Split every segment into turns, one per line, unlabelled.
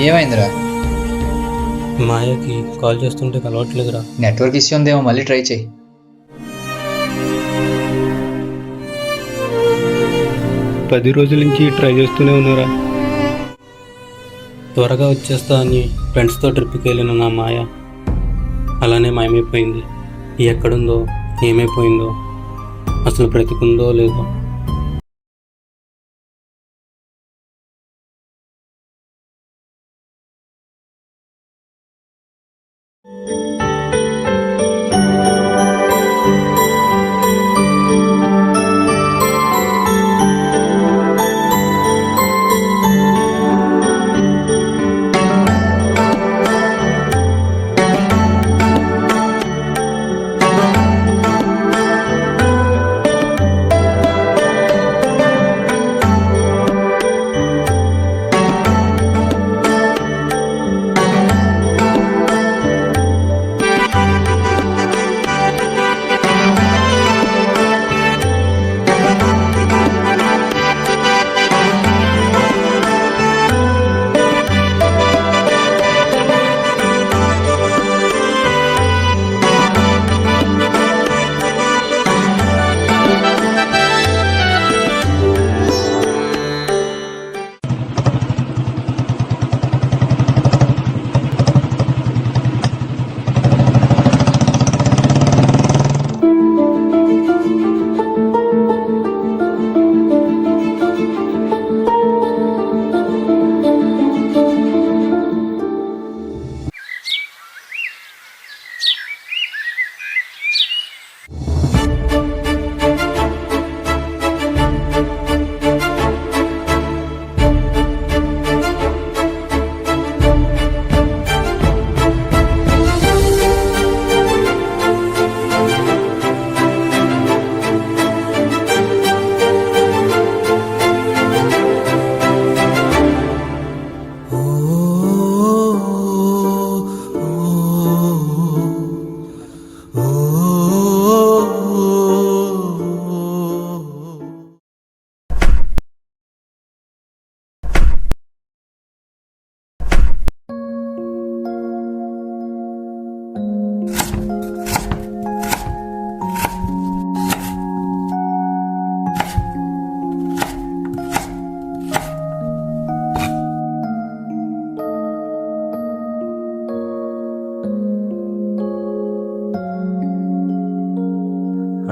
ఏమైందిరా?
మాయకి కాల్ చేస్తుంటే కలవట్లేదురా.
నెట్వర్క్ ఇష్యూ ఉందేమో, మళ్ళీ ట్రై చేయి.
పది రోజుల నుంచి ట్రై చేస్తూనే ఉన్నారా?
త్వరగా వచ్చేస్తా అని ఫ్రెండ్స్తో ట్రిప్కి వెళ్ళిన నా మాయ అలానే మాయమైపోయింది. ఎక్కడుందో, ఏమైపోయిందో, అసలు బ్రతికుందో లేదో.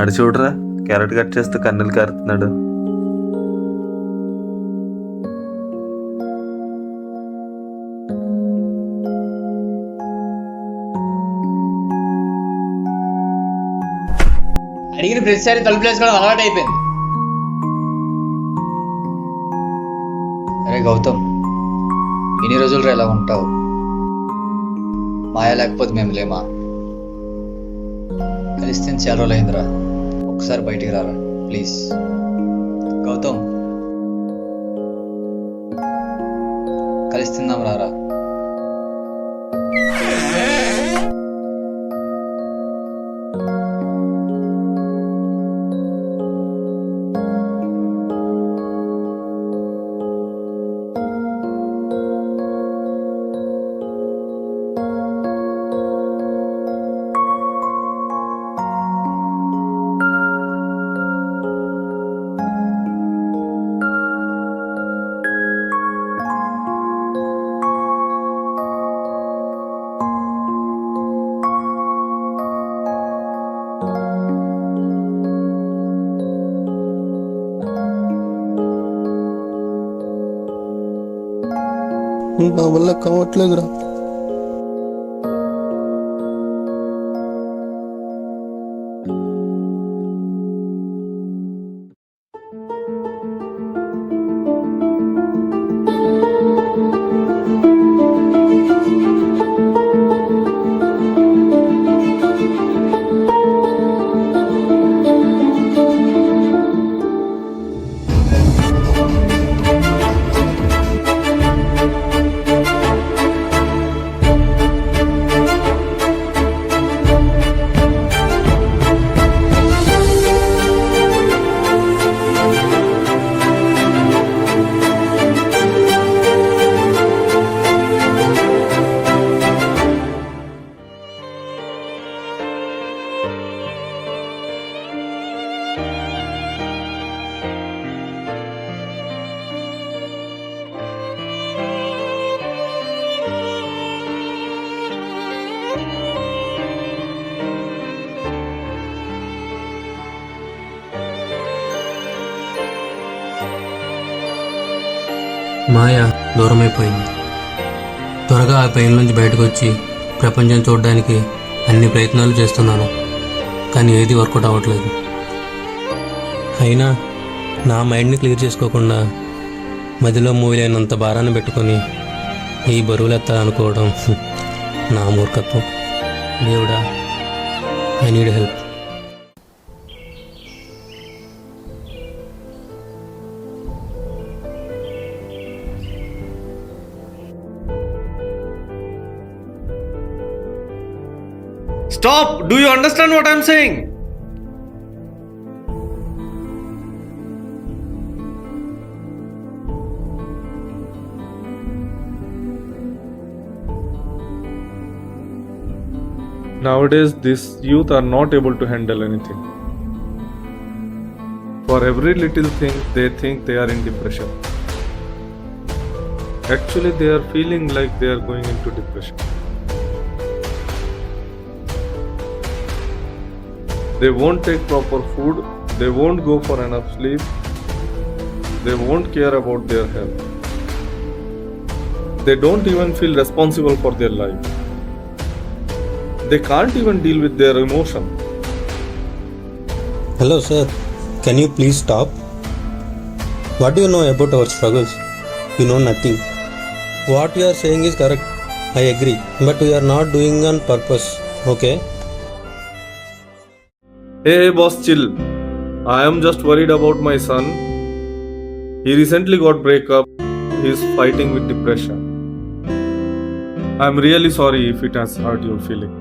అడు చూడరా, క్యారెట్ కట్ చేస్తూ కన్నులు కారుతున్నాడు.
అడిగిన ప్రతిసారి తలుపు వేసుకోవడం అలవాటు అయిపోయింది. అరే గౌతమ్, ఇన్ని రోజులు ఎలా ఉంటావు? మాయ లేకపోతే మేము లేమా? కలిస్తే చాలా రోజులు అయిందిరా, ఒకసారి బయటికి రారా ప్లీజ్. గౌతమ్, కలిసి తిందాం రారా.
నా వల్ల కావట్లేదురా.
మాయ దూరమైపోయింది. త్వరగా ఆ పెయిన్ నుంచి బయటకు వచ్చి ప్రపంచం చూడడానికి అన్ని ప్రయత్నాలు చేస్తున్నాను, కానీ ఏది వర్కౌట్ అవ్వట్లేదు. అయినా నా మైండ్ని క్లియర్ చేసుకోకుండా మధ్యలో మూవీలైనంత భారాన్ని పెట్టుకొని ఈ బరువులు ఎత్తాలనుకోవడం నా మూర్ఖత్వం. దేవుడా, I need help.
Stop! Do you understand what I'm saying?
Nowadays, these youth are not able to handle anything. For every little thing, they think they are in depression. Actually, they are feeling like they are going into depression. They won't take proper food, they won't go for enough sleep, they won't care about their health. They don't even feel responsible for their life. They can't even deal with their emotion.
Hello sir, can you please stop? What do you know about our struggles? You know nothing. What you are saying is correct, I agree, but we are not doing on purpose, okay?
Hey boss, chill. I am just worried about my son. He recently got breakup. He is fighting with depression. I am really sorry if it has hurt your feeling.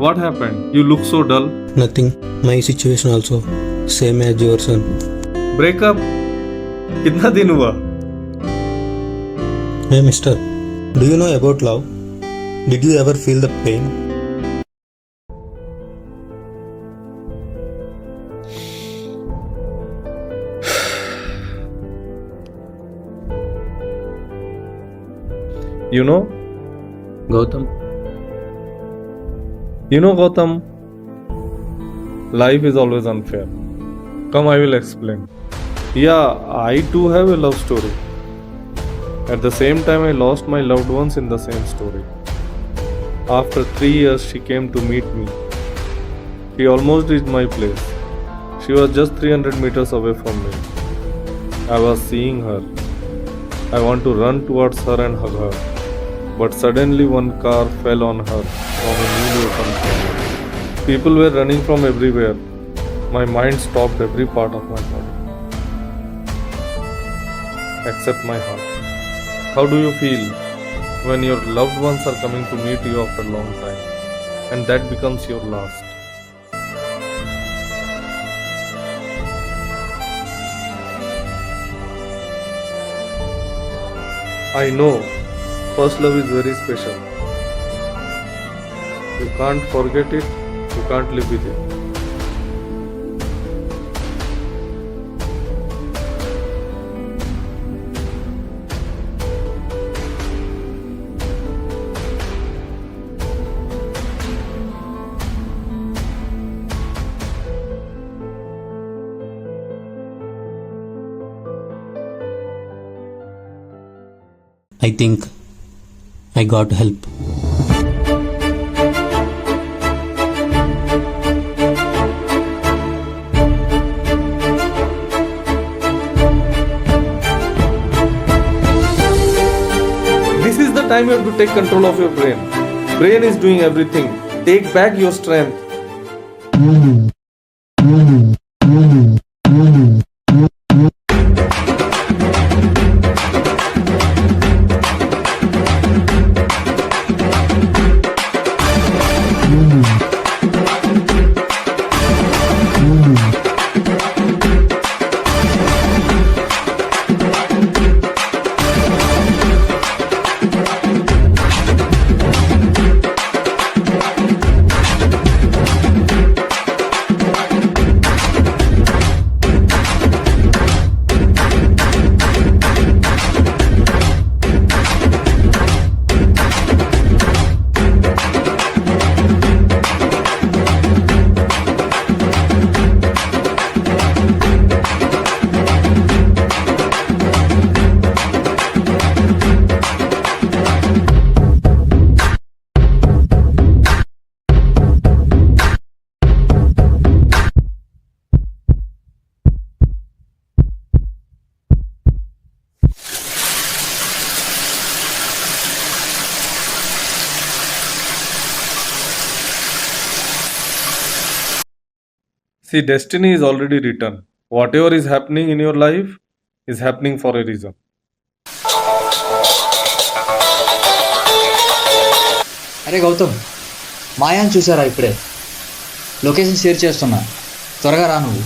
What happened? You look so dull.
Nothing. My situation also same as your son.
Breakup? कितना दिन हुआ?
Hey mister, do you know about love? Did you ever feel the pain?
You know,
Gautam,
Gautam, life is always unfair. Come, I will explain. Yeah, I too have a love story. At the same time, I lost my loved ones in the same story. After 3 years, she came to meet me. She almost reached my place. She was just 300 meters away from me. I was seeing her. I want to run towards her and hug her. But suddenly one car fell on her from a newly opened corner. People were running from everywhere. My mind stopped every part of my body. Except my heart. How do you feel when your loved ones are coming to meet you after a long time and that becomes your last? I know first love is very special. You can't forget it, you can't live with it.
I think I got help.
This is the time you have to take control of your brain. Brain is doing everything. Take back your strength. See, destiny is already written. Whatever is happening in your life is happening for a reason.
అరే గౌతమ్, మాయాని చూసారా? ఇప్పుడే location share చేస్తున్నా, త్వరగా రా నువ్వు.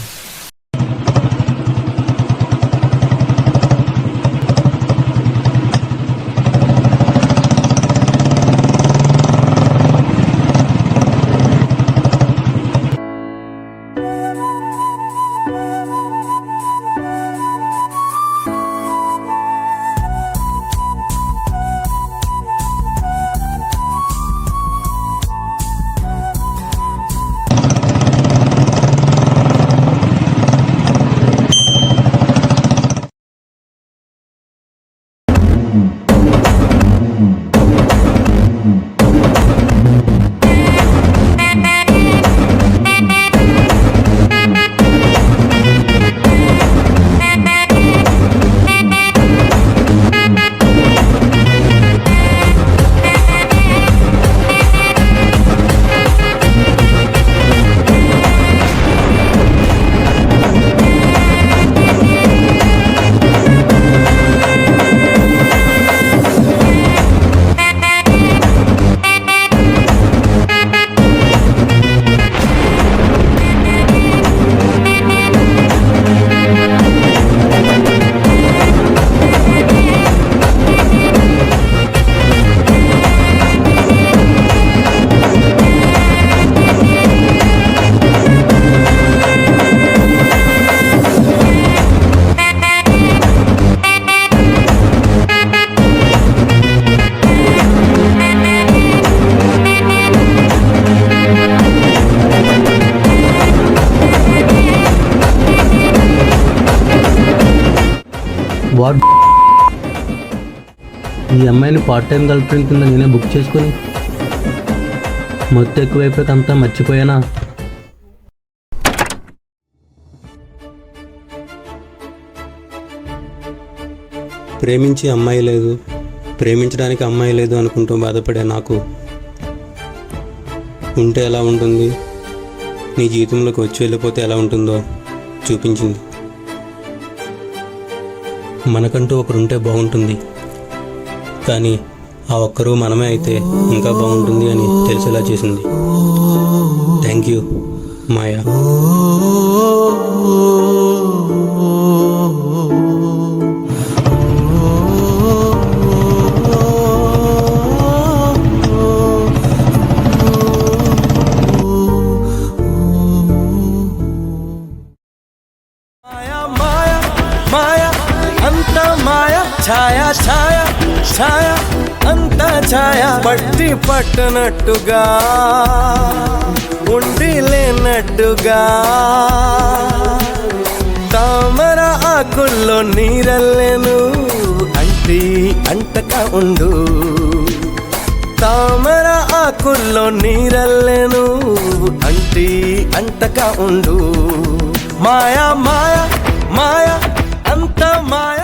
What? ఈ అమ్మాయిని part time girl friend కింద నేనే బుక్ చేసుకొని మొత్తం ఎక్కువైపోయాక అంతా మర్చిపోయానా?
ప్రేమించి అమ్మాయి లేదు, ప్రేమించడానికి అమ్మాయి లేదు అనుకుంటూ బాధపడే నాకు ఉంటే ఎలా ఉంటుంది, నీ జీవితంలోకి వచ్చి వెళ్ళిపోతే ఎలా ఉంటుందో చూపించింది. మనకంటూ ఒకరుంటే బాగుంటుంది, కానీ ఆ ఒక్కరు మనమే అయితే ఇంకా బాగుంటుంది అని తెలిసేలా చేసింది. థ్యాంక్ యూ మాయా.
ఛాయా ఛాయా ఛాయా అంతా ఛాయా పట్టి పట్టనట్టుగా ఉండి లేనట్టుగా తామర ఆకుల్లో నీరల్లెను అంటి అంటక ఉండు పలుకుల్లో నీరల్లెను అంటి అంటక ఉండు మాయా మాయా మాయా అంత మాయా